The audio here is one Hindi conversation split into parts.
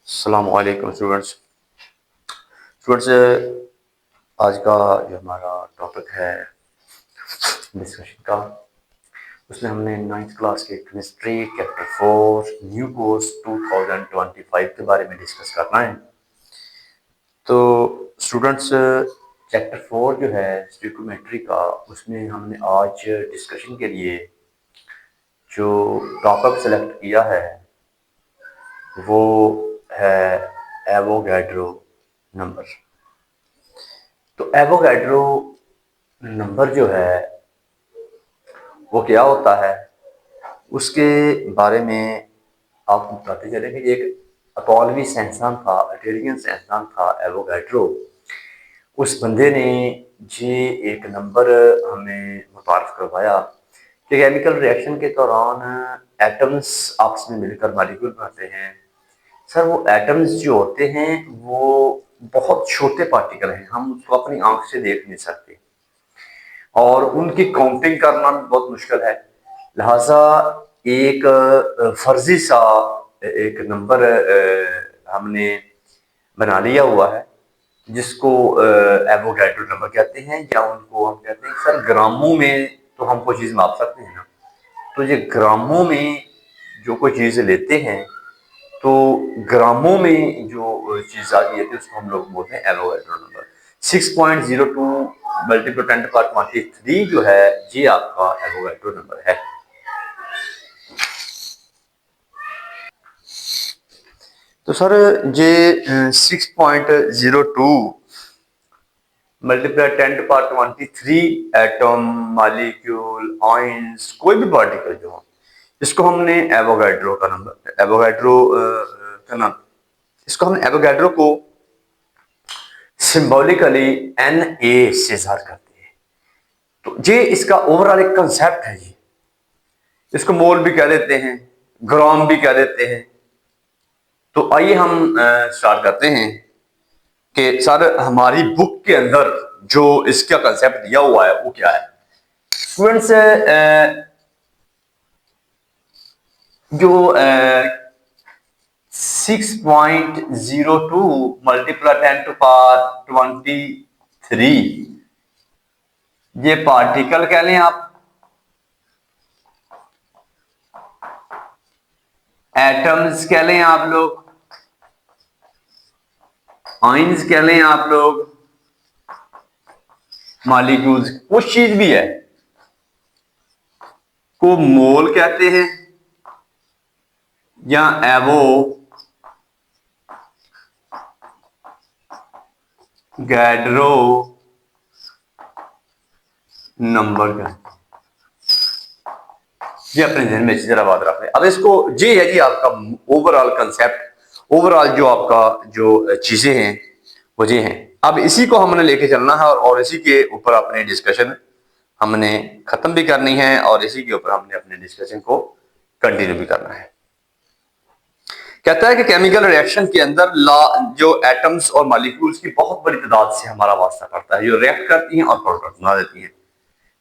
अस्सलाम वालेकुम स्टूडेंट्स। आज का जो हमारा टॉपिक है डिस्कशन का, उसमें हमने 9th क्लास के केमिस्ट्री चैप्टर 4 न्यू कोर्स 2025 के बारे में डिस्कस करना है। तो स्टूडेंट्स, चैप्टर 4 जो है स्टोइकोमेट्री का, उसमें हमने आज डिस्कशन के लिए जो टॉपिक सेलेक्ट किया है वो है एवोगैड्रो नंबर। तो एवोगैड्रो नंबर जो है वो क्या होता है, उसके बारे में आपको बताते चले कि एक अतोलवी साइंसदान था, इटालियन साइंसदान था एवोगैड्रो। उस बंदे ने ये एक नंबर हमें मुतारफ करवाया कि केमिकल रिएक्शन के दौरान एटम्स आपस में मिलकर मॉलिक्यूल बनाते हैं। सर, वो एटम्स जो होते हैं वो बहुत छोटे पार्टिकल हैं, हम उसको अपनी आंख से देख नहीं सकते और उनकी काउंटिंग करना भी बहुत मुश्किल है। लिहाजा एक फर्जी सा एक नंबर हमने बना लिया हुआ है जिसको एवोगैड्रो नंबर कहते हैं, या उनको हम कहते हैं सर ग्रामों में तो हम कोई चीज़ माप सकते हैं ना। तो ये ग्रामों में जो कोई चीज़ लेते हैं, तो ग्रामों में जो चीज़ आ गई है उसको हम लोग बोलते हैं एवोगैड्रो नंबर। 6.02 मल्टीप्लाई 10⁻³ जो है ये आपका एवोगैड्रो नंबर है। तो सर ये 6.02 मल्टीप्लाई 10⁻³ एटम, मॉलिक्यूल, आयंस, कोई भी पार्टिकल जो हो, इसको हमने एवोगैड्रो का नंबर, एवोगैड्रो का नाम, इसको हम एवोगैड्रो को सिंबॉलिकली Na से ज़ाहिर करते हैं। तो ये इसका ओवरऑल एक कंसेप्ट है। ये इसको मोल भी कह देते हैं, ग्राम भी कह देते हैं। तो आइए हम स्टार्ट करते हैं कि सर हमारी बुक के अंदर जो इसका कंसेप्ट दिया हुआ है वो क्या है। स्टूडेंट्स, जो 6.02 मल्टीप्लाई 10⁻23 ये पार्टिकल कह लें आप, एटम्स कह लें आप लोग, आयंस कह लें आप लोग, मॉलिक्यूल्स, कुछ चीज भी है को मोल कहते हैं या एवो गैड्रो नंबर कहते हैं। ये अपने ध्यान में जरा बात रख लें। अब इसको ये है जी आपका ओवरऑल कंसेप्ट, ओवरऑल जो आपका जो चीजें हैं वो ये हैं। अब इसी को हमने लेके चलना है और इसी के ऊपर अपने डिस्कशन हमने खत्म भी करनी है और इसी के ऊपर हमने अपने डिस्कशन को कंटिन्यू भी करना है। कहता है कि केमिकल रिएक्शन के अंदर जो एटम्स और मॉलिक्यूल्स की बहुत बड़ी तादाद से हमारा वास्ता पड़ता है, जो रिएक्ट करती हैं और प्रोडक्ट बना देती हैं।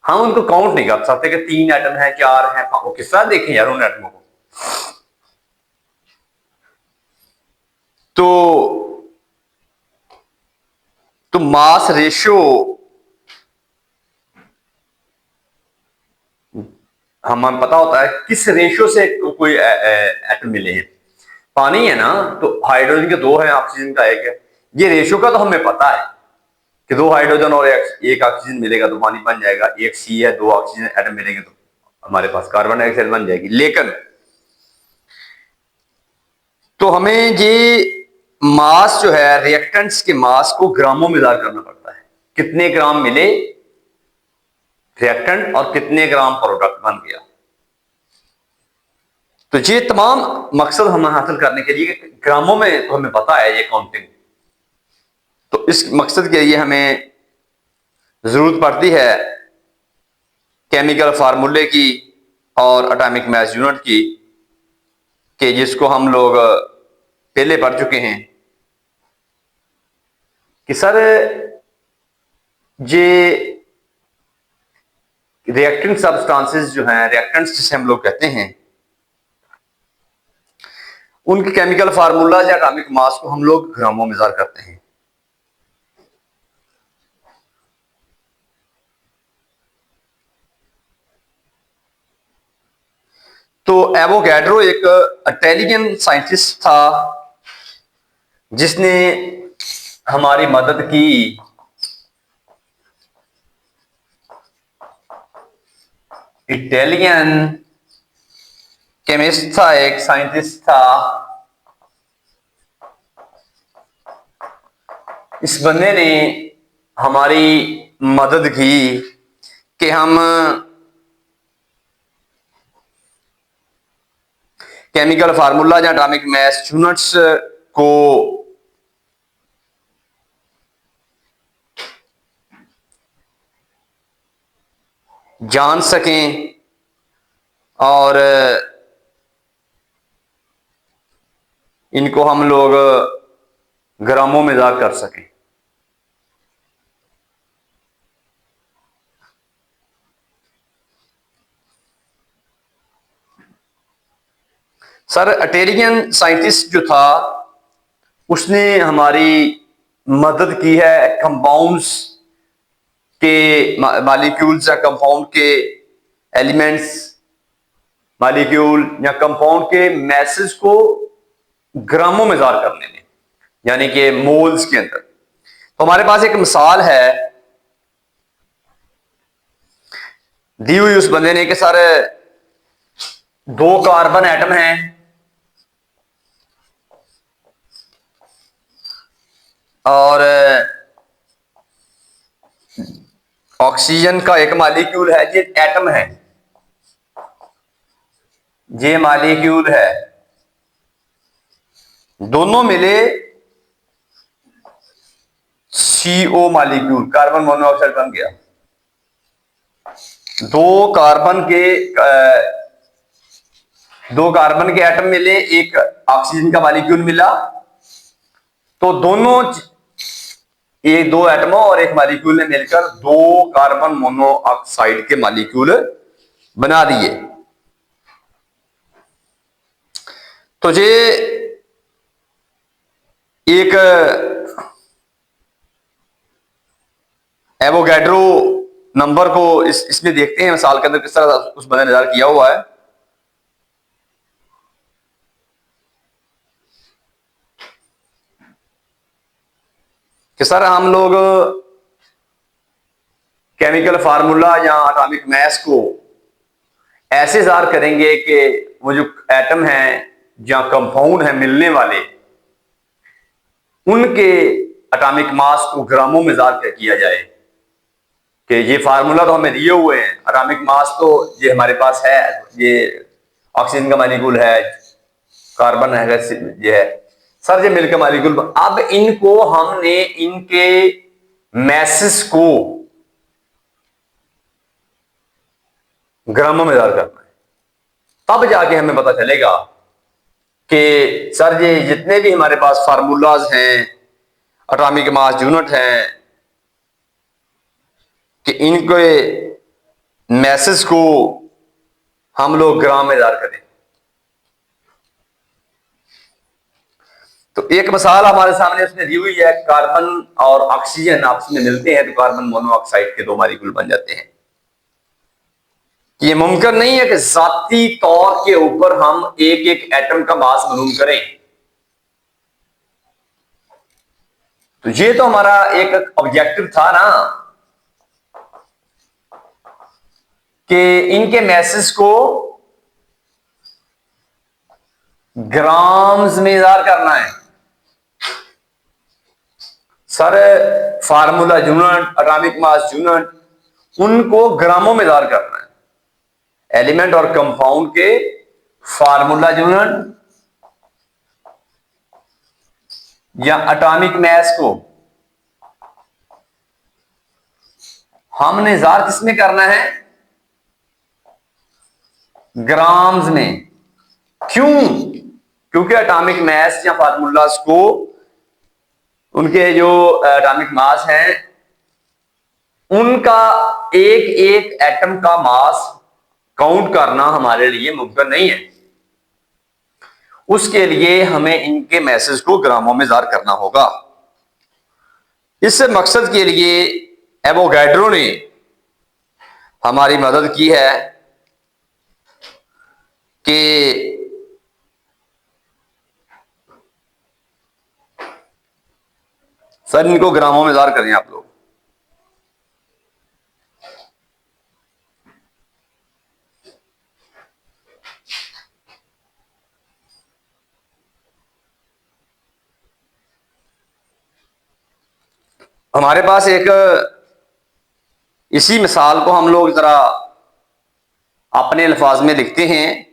हम उनको काउंट नहीं कर सकते कि 3 एटम है, 4 है, वो किस तरह देखें यार उन एटमों को। तो मास रेशियो हमें पता होता है किस रेशियो से कोई एटम मिले हैं। पानी है ना, तो हाइड्रोजन के 2 है, ऑक्सीजन का 1 है। ये रेशियो का तो हमें पता है कि 2 हाइड्रोजन और 1 ऑक्सीजन मिलेगा तो पानी बन जाएगा। 1 सी है, 2 ऑक्सीजन एटम मिलेंगे तो हमारे पास कार्बन डाइऑक्साइड बन जाएगी। लेकिन तो हमें ये मास जो है, रिएक्टेंट्स के मास को ग्रामों में ज़ाहिर करना पड़ता है। कितने ग्राम मिले रिएक्टेंट और कितने ग्राम प्रोडक्ट बन गया। तो ये तमाम मकसद हमें हासिल करने के लिए ग्रामों में तो हमें पता है ये काउंटिंग। तो इस मकसद के लिए हमें जरूरत पड़ती है केमिकल फार्मूले की और एटॉमिक मास यूनिट की, कि जिसको हम लोग पहले पढ़ चुके हैं कि सर ये रिएक्टेंट सब्सटेंसेस जो हैं, रिएक्टेंट्स जिसे हम लोग कहते हैं, उनके केमिकल फार्मूला या एटॉमिक मास को हम लोग ग्रामों में ज़ाहिर करते हैं। तो एवोगैड्रो एक इटालियन साइंटिस्ट था जिसने हमारी मदद की इटालियन केमिस्ट था, एक साइंटिस्ट था। इस बंदे ने हमारी मदद की कि हम केमिकल फार्मूला या एटॉमिक मास यूनिट्स को जान सकें और इनको हम लोग ग्रामों में ज़ाहिर कर सकें। सर इटालियन साइंटिस्ट जो था उसने हमारी मदद की है कंपाउंड्स के मॉलिक्यूल्स या कंपाउंड के एलिमेंट्स, मॉलिक्यूल या कंपाउंड के मैसेज को ग्रामों में ज़ाहिर करने में, यानी कि मोल्स के अंदर। तो हमारे पास एक मिसाल है दी हुई उस बंदे ने कि सर 2 कार्बन एटम हैं और ऑक्सीजन का एक मॉलिक्यूल है, ये एटम है, ये मॉलिक्यूल है, दोनों मिले CO मॉलिक्यूल, कार्बन मोनोऑक्साइड बन गया। 2 कार्बन के 2 कार्बन के एटम मिले, एक ऑक्सीजन का मॉलिक्यूल मिला, तो दोनों ये 2 एटमों और एक मॉलिक्यूल ने मिलकर 2 कार्बन मोनोऑक्साइड के मॉलिक्यूल बना दिए। तो ये एक एवोगैड्रो नंबर को इसमें देखते हैं मिसाल के अंदर किस तरह उस बंदे ने ज़ाहिर किया हुआ है। कि सर हम लोग केमिकल फार्मूला या एटॉमिक मास को ऐसे ज़ाहिर करेंगे कि वो जो एटम है या कंपाउंड है मिलने वाले, उनके एटॉमिक मास को ग्रामों में ज़ाहिर किया जाए कि ये फार्मूला तो हमें दिए हुए हैं, एटॉमिक मास तो ये हमारे पास है, ये ऑक्सीजन का मॉलिक्यूल है, कार्बन है, ये है, सर ये मिलकर मॉलिक्यूल। अब इनको हमने इनके मैसेज को ग्रामों में ज़ाहिर करना है, तब जाके हमें पता चलेगा कि सर ये जितने भी हमारे पास फार्मूलाज हैं, एटॉमिक मास यूनिट हैं, कि इनके मैसेज को हम लोग ग्राम में ज़ाहिर करें। तो एक मिसाल हमारे सामने उसने दी हुई है, कार्बन और ऑक्सीजन आपस में मिलते हैं तो कार्बन मोनोऑक्साइड के 2 मॉलिक्यूल बन जाते हैं। ये मुमकिन नहीं है कि जाती तौर के ऊपर हम एक एक एटम का मास मालूम करें। तो ये तो हमारा एक ऑब्जेक्टिव था ना कि इनके मैसेज को ग्राम्स में ज़ाहिर करना है। Sir formula unit, atomic mass unit, उनको ग्रामों में ज़ाहिर करना है। एलिमेंट और कंपाउंड के फार्मूला यूनिट या एटॉमिक मास को हमने ज़ाहिर किसमें करना है? ग्राम्स में। क्यों? क्योंकि एटॉमिक मास या फार्मूलाज को, उनके जो एटॉमिक मास हैं, उनका एक एक एटम का मास काउंट करना हमारे लिए मुमकिन नहीं है। उसके लिए हमें इनके मैसेज को ग्रामों में ज़ाहिर करना होगा। इस मकसद के लिए एवोगैड्रो ने हमारी मदद की है कि सर इनको ग्रामों में ज़ाहिर करें आप लोग। हमारे पास एक इसी मिसाल को हम लोग जरा अपने अल्फाज में लिखते हैं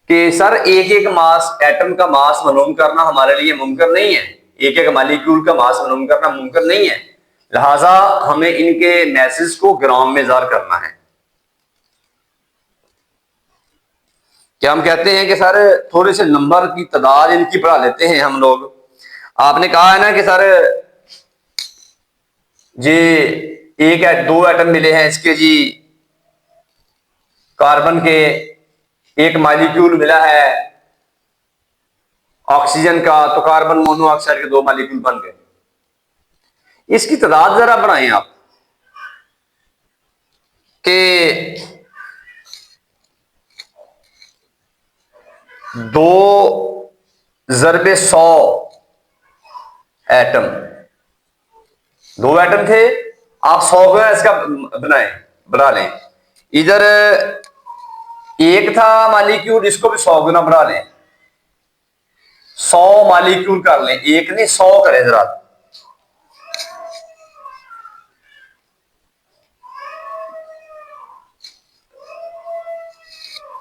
कि सर एक एक मास एटम का मास मालूम करना हमारे लिए मुमकिन नहीं है, एक एक मालिक्यूल का मास मालूम करना मुमकिन नहीं है, लिहाजा हमें इनके मैसेज को ग्राम में ज़ाहिर करना है। क्या हम कहते हैं कि सर थोड़े से नंबर की तादाद इनकी बढ़ा लेते हैं हम लोग। आपने कहा है ना कि सर जी एक दो एटम मिले हैं इसके जी कार्बन के, एक मॉलिक्यूल मिला है ऑक्सीजन का, तो कार्बन मोनोऑक्साइड के दो मॉलिक्यूल बन गए। इसकी तादाद जरा बढ़ाएं आप कि 2 × 100 एटम, दो एटम थे, आप 100 का इसका बढ़ा लें। इधर एक था मॉलिक्यूल, इसको भी 100 गुना बढ़ा लें, 100 मॉलिक्यूल कर लें, एक नहीं 100 करें जरा।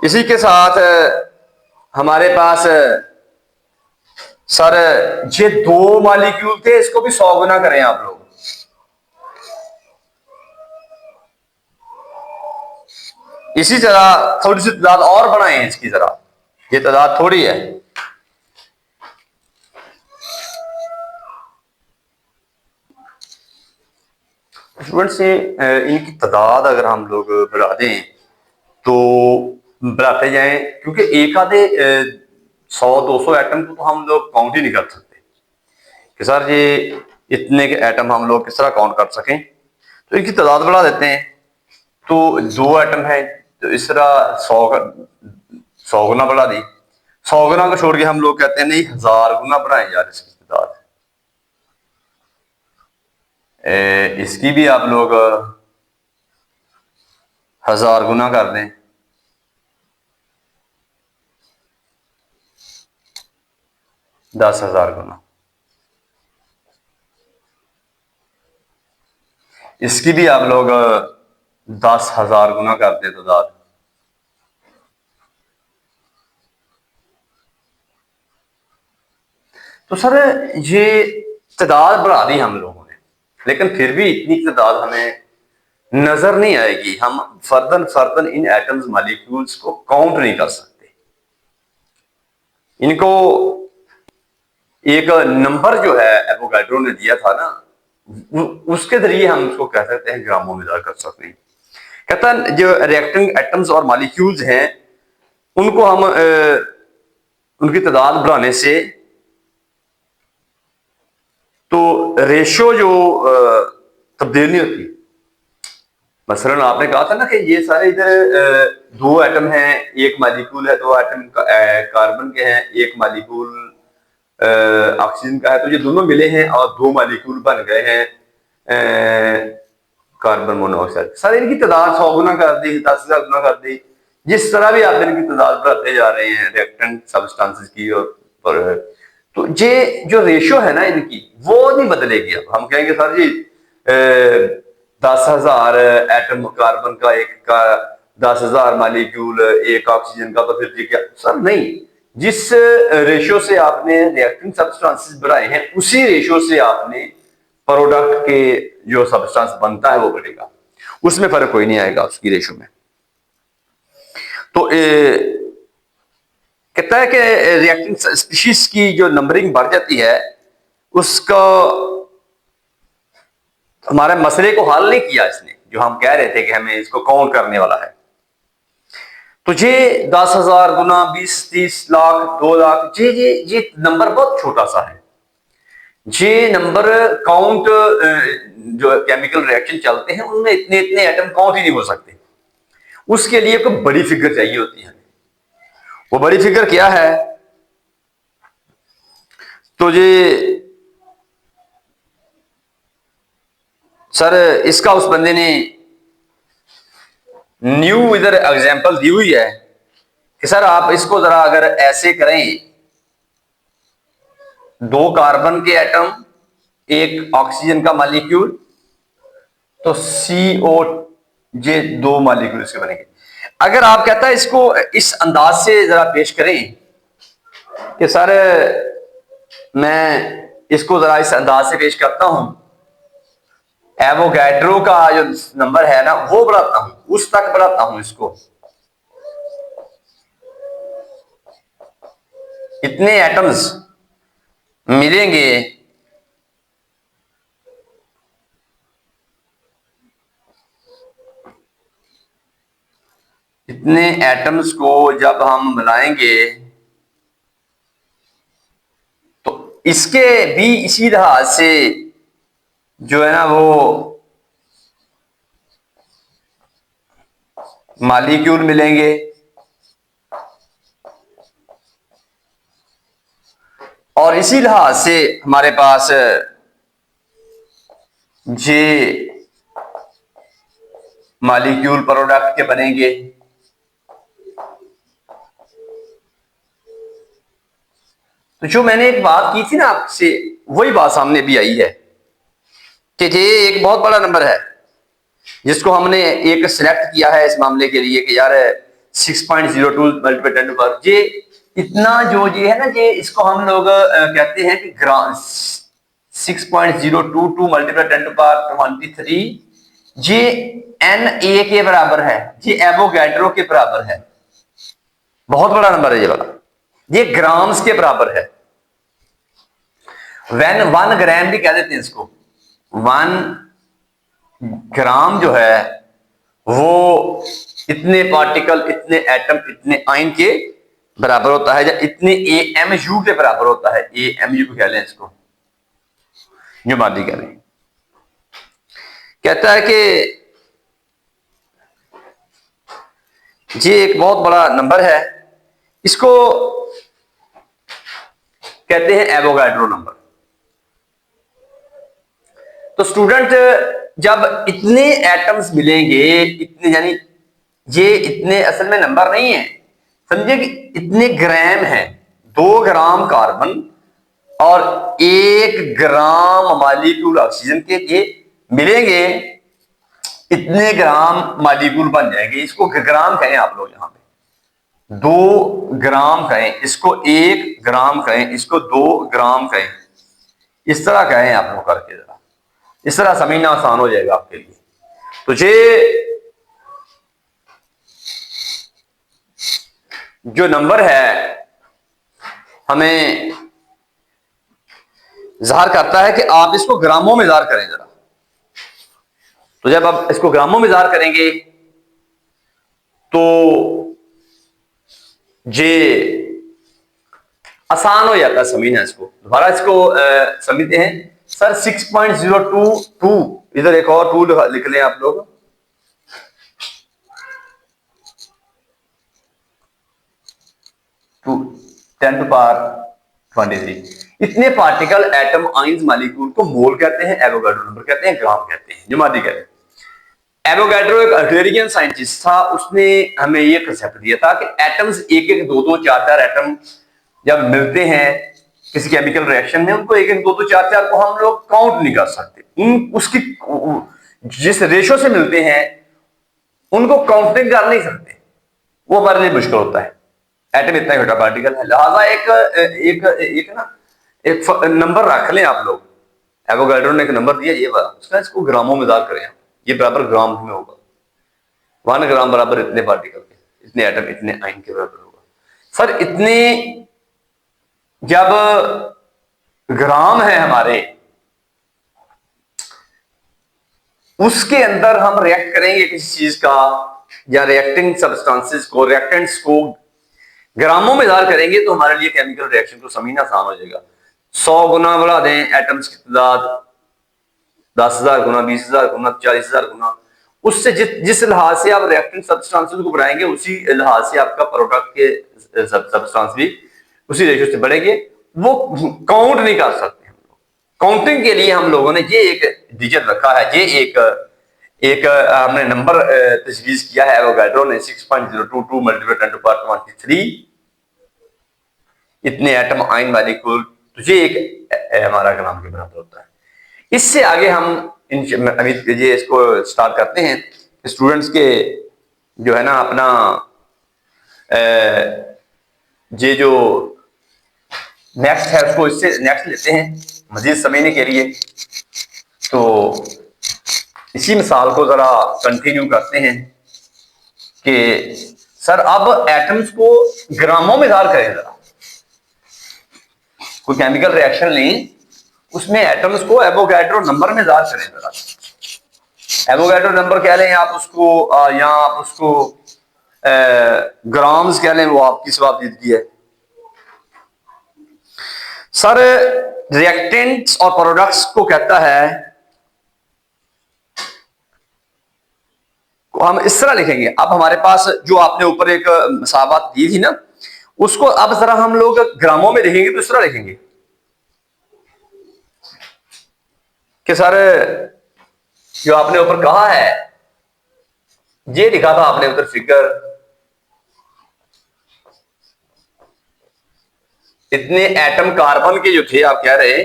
इसी के साथ हमारे पास सर ये दो मॉलिक्यूल थे, इसको भी 100 गुना करें आप लोग। इसी तरह थोड़ी सी तादाद और बढ़ाएं इसकी जरा, ये तादाद थोड़ी है। स्टूडेंट्स इनकी तादाद अगर हम लोग बढ़ा दें तो बढ़ाते जाएं, क्योंकि एक आधे 100-200 एटम को तो हम लोग काउंट ही नहीं कर सकते कि सर ये इतने के एटम हम लोग किस तरह काउंट कर सकें। तो इनकी तादाद बढ़ा देते हैं, तो 2 एटम है तो इस तरह 100 गुना बढ़ा दी। 100 गुना को छोड़ के हम लोग कहते हैं नहीं 1000 गुना बढ़ाएं यार इसकी तादाद। इसकी भी आप लोग 1000 गुना कर दें, 10,000 गुना। इसकी भी आप लोग 10,000 गुना कर दें तादाद। तो सर ये तादाद बढ़ा दी हम लोगों ने, लेकिन फिर भी इतनी तादाद हमें नजर नहीं आएगी, हम फर्दन फर्दन इन एटम्स मॉलिक्यूल्स को काउंट नहीं कर सकते। इनको एक नंबर जो है एवोगैड्रो ने दिया था ना, उसके जरिए हम उसको कह सकते हैं ग्रामों में कर सकते हैं। कहता है जो रिएक्टिंग एटम्स और मॉलिक्यूल्स हैं उनको हम उनकी तादाद बढ़ाने से तो रेशो जो तब्दील नहीं होती। मसलन आपने कहा था ना कि ये सारे इधर 2 एटम हैं, एक मॉलिक्यूल है, 2 एटम कार्बन के हैं, एक मॉलिक्यूल ऑक्सीजन का है, तो ये दोनों मिले हैं और 2 मॉलिक्यूल बन गए हैं कार्बन मोनोऑक्साइड। सर इनकी तादाद 100 गुना कर दी, 10,000 गुना कर दी। जिस तरह भी आप इनकी तादाद बढ़ाते जा रहे हैं रिएक्टेंट सब्सटेंसेस की और तो ये जो रेशो है ना इनकी वो नहीं बदलेगी। अब हम कहेंगे सर जी 10,000 एटम कार्बन का, एक का 10,000 मॉलिक्यूल एक ऑक्सीजन का, तो फिर ये क्या? सर नहीं, जिस रेशो से आपने रिएक्टिंग सब्सटेंसेस बढ़ाए हैं उसी रेशो से आपने प्रोडक्ट के जो सब्सटेंस बनता है वो बढ़ेगा, उसमें फर्क कोई नहीं आएगा उसकी रेशो में। तो कहता है कि रिएक्टिंग स्पीशीज की जो नंबरिंग बढ़ जाती है उसका हमारे मसले को हल नहीं किया इसने, जो हम कह रहे थे कि हमें इसको काउंट करने वाला है। तो ये 10,000 गुना 20, 30 लाख, 2 लाख, ये नंबर बहुत छोटा सा है। ये नंबर काउंट जो केमिकल रिएक्शन चलते हैं उनमें इतने इतने एटम काउंट ही नहीं हो सकते। उसके लिए कोई बड़ी फिगर चाहिए होती है। वो बड़ी फिगर क्या है? तो ये सर इसका उस बंदे ने न्यू इधर एग्जांपल दी हुई है कि सर आप इसको जरा अगर ऐसे करें, 2 कार्बन के एटम, 1 ऑक्सीजन का मॉलिक्यूल, तो CO ये 2 मॉलिक्यूल इसके बनेंगे। अगर आप कहता है इसको इस अंदाज से जरा पेश करें कि सर मैं इसको जरा इस अंदाज से पेश करता हूं, एवोगैड्रो का जो नंबर है ना वो बढ़ाता हूं, उस तक बढ़ाता हूं इसको, इतने एटम्स मिलेंगे, इतने एटम्स को जब हम मिलाएंगे तो इसके भी इसी तरह से जो है ना वो मॉलिक्यूल मिलेंगे। और इसी लिहाज से हमारे पास जे मॉलिक्यूल प्रोडक्ट के बनेंगे। तो जो मैंने एक बात की थी ना आपसे, वही बात सामने भी आई है कि ये एक बहुत बड़ा नंबर है जिसको हमने एक सिलेक्ट किया है इस मामले के लिए कि यार 6.02 मल्टीप्लाई 10 पर ये इतना जो ये है ना, ये इसको हम लोग कहते हैं कि ग्राम 6.022 मल्टीप्लाई 10 पर 23, ये Na के बराबर है, ये एवोगैड्रो के बराबर है। बहुत बड़ा नंबर है ये वाला, ये ग्राम्स के बराबर है। 1 ग्राम भी कह देते हैं इसको। 1 ग्राम जो है वो इतने पार्टिकल, इतने एटम, इतने आयन के बराबर होता है, या इतने AMU के बराबर होता है। AMU कह लें इसको, जो मादी कह लें। कहता है कि ये एक बहुत बड़ा नंबर है, इसको कहते हैं एवोगैड्रो नंबर। तो स्टूडेंट जब इतने एटम्स मिलेंगे, इतने यानी ये इतने असल में नंबर नहीं है, समझे कि इतने ग्राम है, 2 ग्राम कार्बन और 1 ग्राम मॉलिक्यूल ऑक्सीजन के ये मिलेंगे, इतने ग्राम मॉलिक्यूल बन जाएंगे। इसको ग्राम कहें आप लोग, यहां पे 2 ग्राम कहें, इसको 1 ग्राम कहें, इसको 2 ग्राम कहें, इस तरह कहें आप लोग करके, जरा इस तरह समझना आसान हो जाएगा आपके लिए। तो ये जो नंबर है हमें ज़ाहिर करता है कि आप इसको ग्रामों में ज़ाहिर करें जरा। तो जब आप इसको ग्रामों में ज़ाहिर करेंगे तो ये आसान हो जाता है समझना। इसको दोबारा इसको समझते हैं। सर 6.022, इधर एक और 2 लिख लें आप लोग, 10⁻23। इतने पार्टिकल, एटम, आइंस, मॉलिक्यूल को मोल कहते हैं, एवोगैड्रो नंबर कहते हैं, ग्राम कहते हैं, जो मादी कहते हैं। एवोगैड्रो एक अल्जेरियन साइंटिस्ट था, उसने हमें यह कंसेप्ट दिया था कि एटम्स 1-1, 2-2, 4-4 एटम जब मिलते हैं किसी केमिकल रिएक्शन में, उनको 1-1, 2-2, 4-4 को हम लोग काउंट नहीं कर सकते। उसकी जिस रेशो से मिलते हैं उनको काउंटिंग कर नहीं सकते, वो हमारे लिए मुश्किल होता है। एटम इतना छोटा पार्टिकल है, लिहाजा एक नंबर रख लें आप लोग। एवोगैड्रो ने एक नंबर दिया ये वाला, उसका इसको ग्रामों में ज़ाहिर करें, ये बराबर ग्राम में होगा। 1 ग्राम बराबर इतने पार्टिकल के, इतने एटम, इतने आयन के बराबर होगा। सर इतने जब ग्राम है हमारे, उसके अंदर हम रिएक्ट करेंगे किसी चीज का, या रिएक्टिंग सब्सटेंसेस को, रिएक्टेंट्स को ग्रामों में इज़हार करेंगे तो हमारे लिए केमिकल रिएक्शन को समझना आसान हो जाएगा। 100 गुना बढ़ा दें एटम्स की तादाद, 10,000 गुना, 20,000 गुना, 40,000 गुना, उससे जिस लिहाज से आप रिएक्टेंट सब्सटेंसेस को बढ़ाएंगे उसी लिहाज से आपका प्रोडक्ट के सब्सटेंस भी उसी रेशियो से बढ़ेंगे। वो काउंट नहीं कर सकते हम लोग। काउंटिंग के लिए हम लोगों ने ये एक डिजिट रखा है, ये एक हमने नंबर तजवीज किया है एवोगाड्रो ने 6.022 मल्टीप्लाई 10 टू पावर 23 इतने एटम आयन मॉलिक्यूल, तो ये एक हमारा ग्राम के बराबर होता है। इससे आगे हम ये इसको स्टार्ट करते हैं। स्टूडेंट्स के जो है ना अपना ये जो नेक्स्ट है उसको इससे नेक्स्ट लेते हैं मजीद समझने के लिए। तो इसी मिसाल को जरा कंटिन्यू करते हैं कि सर अब एटम्स को ग्रामों में इज़हार करें, जरा कोई केमिकल रिएक्शन लें, उसमें एटम्स को एवोगाड्रो नंबर में इज़हार करें। जरा एवोगाड्रो नंबर कह लें आप उसको, या आप उसको ग्राम्स कह लें, वो आपकी स्वाबदीदगी है। सर रिएक्टेंट्स और प्रोडक्ट्स को कहता है, हम इस तरह लिखेंगे। अब हमारे पास जो आपने ऊपर एक मसावत दी थी ना, उसको अब जरा हम लोग ग्रामों में लिखेंगे तो इस तरह लिखेंगे कि सर जो आपने ऊपर कहा है, ये लिखा था आपने उधर फिगर, इतने एटम कार्बन के जो थे आप कह रहे,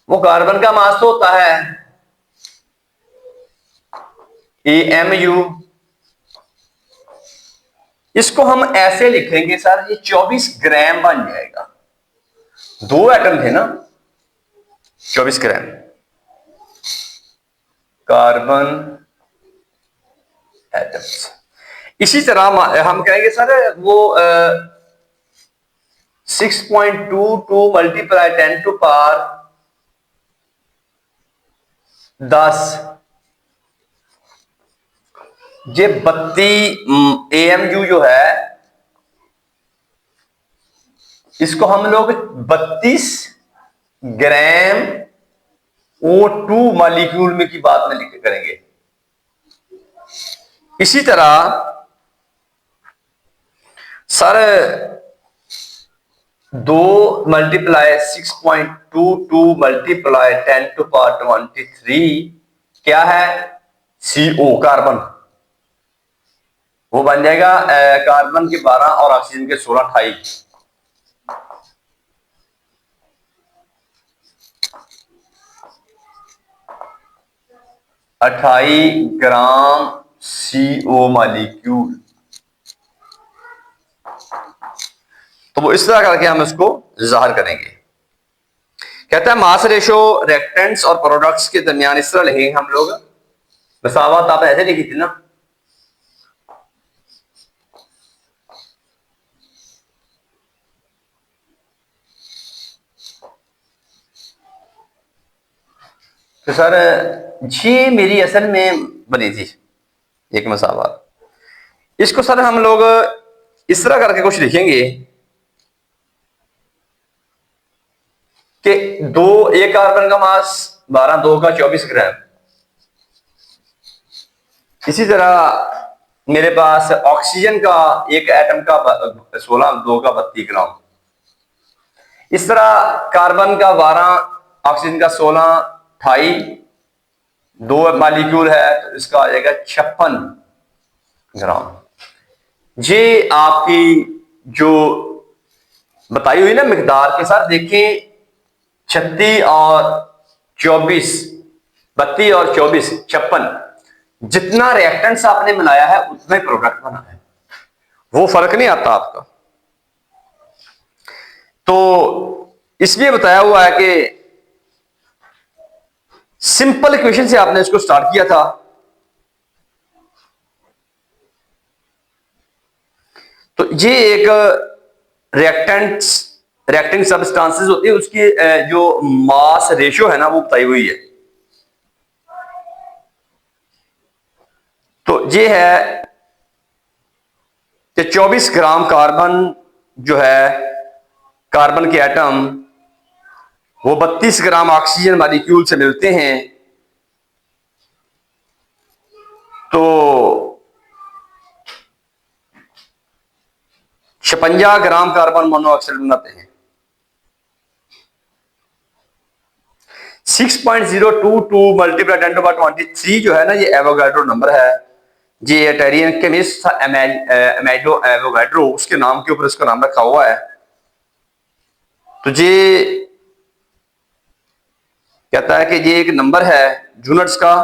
वो कार्बन का मास तो होता है AMU। इसको हम ऐसे लिखेंगे सर, ये 24 ग्राम बन जाएगा। 2 एटम थे ना, 24 ग्राम कार्बन एटम्स। इसी तरह हम कहेंगे सर वो 6.22 मल्टीप्लाई 10 टू पावर 10, ये 32 AMU जो है, इसको हम लोग 32 ग्राम O2 मॉलिक्यूल में की बात में लिख करेंगे। इसी तरह sir 2 multiply 6.22 multiply 10 to power 23 क्या है, CO कार्बन, वो बन जाएगा कार्बन के 12 और ऑक्सीजन के 16, 28। 28 ग्राम CO मॉलिक्यूल। तो वो इस तरह करके हम इसको जाहिर करेंगे। कहता है मास रेशो रिएक्टेंट्स और प्रोडक्ट्स के दरमियान इस तरह लिखेंगे हम लोग। मसावत आप ऐसे लिखी थी ना, तो सर ये मेरी असल में बनी थी एक मसावत। इसको सर हम लोग इस तरह करके कुछ लिखेंगे कि 1 कार्बन का मास 12, 2 का 24 ग्राम। इसी तरह मेरे पास ऑक्सीजन का एक एटम का 16, 2 का 32 ग्राम। इस तरह कार्बन का 12, ऑक्सीजन का 16, 28, 2 मॉलिक्यूल है तो इसका आ जाएगा 56 ग्राम। ये आपकी जो बताई हुई ना मिकदार के साथ देखें, 36 और 24, 32 और 24, 56, जितना रिएक्टेंट्स आपने मिलाया है उतना ही प्रोडक्ट बना है, वो फर्क नहीं आता आपका। तो इसलिए बताया हुआ है कि सिंपल इक्वेशन से आपने इसको स्टार्ट किया था। तो ये एक रिएक्टिंग सब्सटेंसेस होती है, उसकी जो मास रेशियो है ना वो बताई हुई है। तो ये है कि 24 ग्राम कार्बन जो है, कार्बन के एटम वो 32 ग्राम ऑक्सीजन मॉलिक्यूल से मिलते हैं, तो 56 ग्राम कार्बन मोनोऑक्साइड बनाते हैं। 6.022 मल्टीप्लाई 10⁻23 जो है ना, ये एवोगाड्रो नंबर है। ये इटालियन केमिस्ट था अमेलियो एवोगाड्रो, उसके नाम के ऊपर इसका नाम रखा हुआ है। तो ये कहता है कि ये एक नंबर है यूनिट्स का,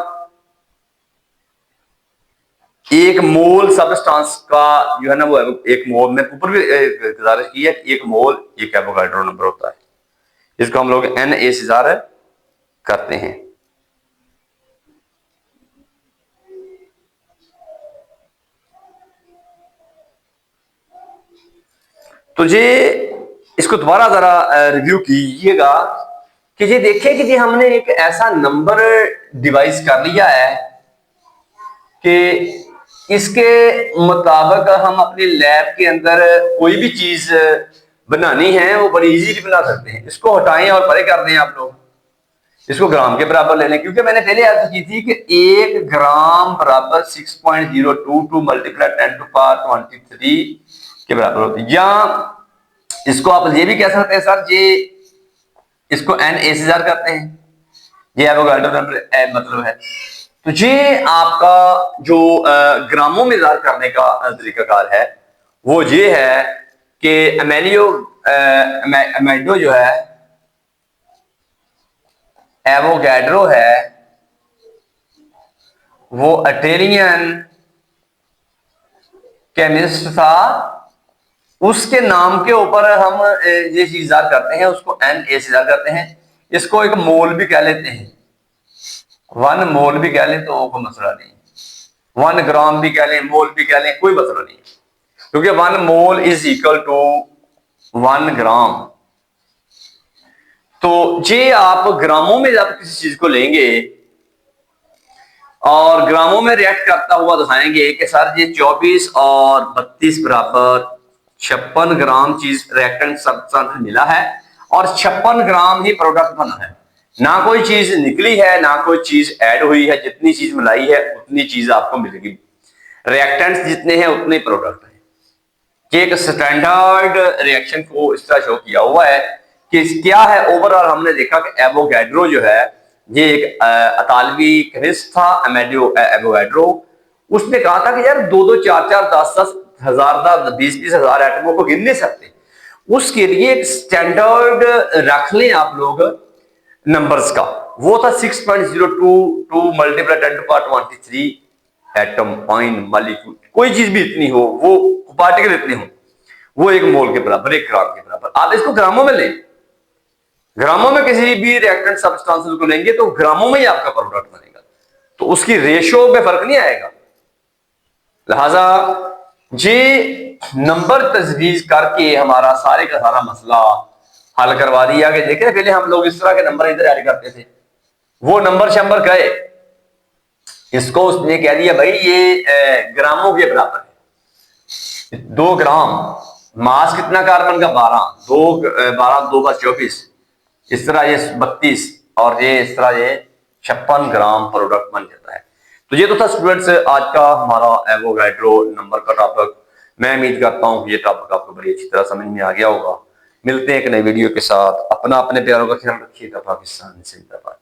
एक मोल सबस्टांस का जो है ना, वो एक मोल में ऊपर भी गुजारिश की है, एक मोल एक एवोगाड्रो नंबर होता है, जिसको हम लोग Na से ज़ाहिर करते हैं। तो ये इसको दोबारा जरा रिव्यू कीजिएगा कि ये देखें कि ये हमने एक ऐसा नंबर डिवाइस कर लिया है कि इसके मुताबिक हम अपने लैब के अंदर कोई भी चीज बनानी है वो बड़ी इजीली बना सकते हैं। इसको हटाएं और परे कर दें आप लोग, इसको ग्राम के बराबर ले लें, क्योंकि मैंने पहले अर्ज की थी कि 1 ग्राम बराबर 6.022 मल्टीप्लाई 10⁻23 के बराबर होती है। या इसको आप ये भी कह सकते हैं सर, ये इसको Na से ज़ाहिर करते हैं, ये एवोगाड्रो नंबर मतलब है। तो ये आपका जो ग्रामों में ज़ाहिर करने का तरीकाकार है वो ये है कि अमेलियो जो है, एवोगाड्रो है, वो इटालियन केमिस्ट था, उसके नाम के ऊपर हम ये चीज ज़ाहिर करते हैं, उसको Na से ज़ाहिर करते हैं। इसको एक मोल भी कह लेते हैं, 1 मोल भी कह लें तो कोई मसला नहीं, 1 ग्राम भी कह लें, मोल भी कह लें, कोई मसला नहीं, क्योंकि 1 मोल इज इक्वल टू 1 ग्राम। तो ये आप ग्रामों में जब किसी चीज को लेंगे और ग्रामों में रिएक्ट करता हुआ दिखाएंगे कि सर ये 24 और 32 बराबर 56 ग्राम चीज रिएक्टेंट सब्सटेंस मिला है और 56 ग्राम ही प्रोडक्ट बना है, ना कोई चीज निकली है ना कोई चीज ऐड हुई है, जितनी चीज मिलाई है उतनी चीज आपको मिलेगी, रिएक्टेंट्स जितने हैं उतने प्रोडक्ट हैं। कि एक स्टैंडर्ड रिएक्शन को इस तरह शो किया हुआ है कि क्या है। ओवरऑल हमने देखा कि एवोगाड्रो जो है ये एक अतालवी केमिस्ट था, अमेलियो एवोगाड्रो। उसने कहा था कि यार 2-2, 4-4, 10-10 हजार, 20-20 हजार एटमों को गिन नहीं सकते, उसके लिए एक स्टैंडर्ड रख लें आप लोग नंबर्स का। वो था 6.022 मल्टीप्लाई 10⁻23 एटम पॉइंट मॉलिक्यूल, कोई चीज भी इतनी हो, वो पार्टिकल इतने हो, वो 1 मोल के बराबर, 1 ग्राम के बराबर। आप इसको ग्रामों में लें, ग्रामों में किसी भी रिएक्टेंट सब्सटेंसेस को लेंगे तो ग्रामों में ही आपका प्रोडक्ट बनेगा, तो उसकी रेशो में फर्क नहीं आएगा। लिहाजा ये नंबर तजवीज करके हमारा सारे का सारा मसला हल करवा दिया कि देखें पहले हम लोग इस तरह के नंबर इधर ऐड करते थे, वो नंबर शंबर गए, इसको उसने कह दिया भाई ये ग्रामों के बराबर है। 2 ग्राम, मास कितना कार्बन का 12, 2 × 24, इस तरह ये 32 और ये इस तरह ये 56 ग्राम प्रोडक्ट बन जाता है। तो ये तो था स्टूडेंट्स आज का हमारा एवोगाड्रो नंबर का टॉपिक। मैं उम्मीद करता हूँ कि ये टॉपिक आपको बड़ी अच्छी तरह समझ में आ गया होगा। मिलते हैं एक नई वीडियो के साथ, अपने प्यारों का ख्याल रखिएगा। पाकिस्तान जिंदाबाद।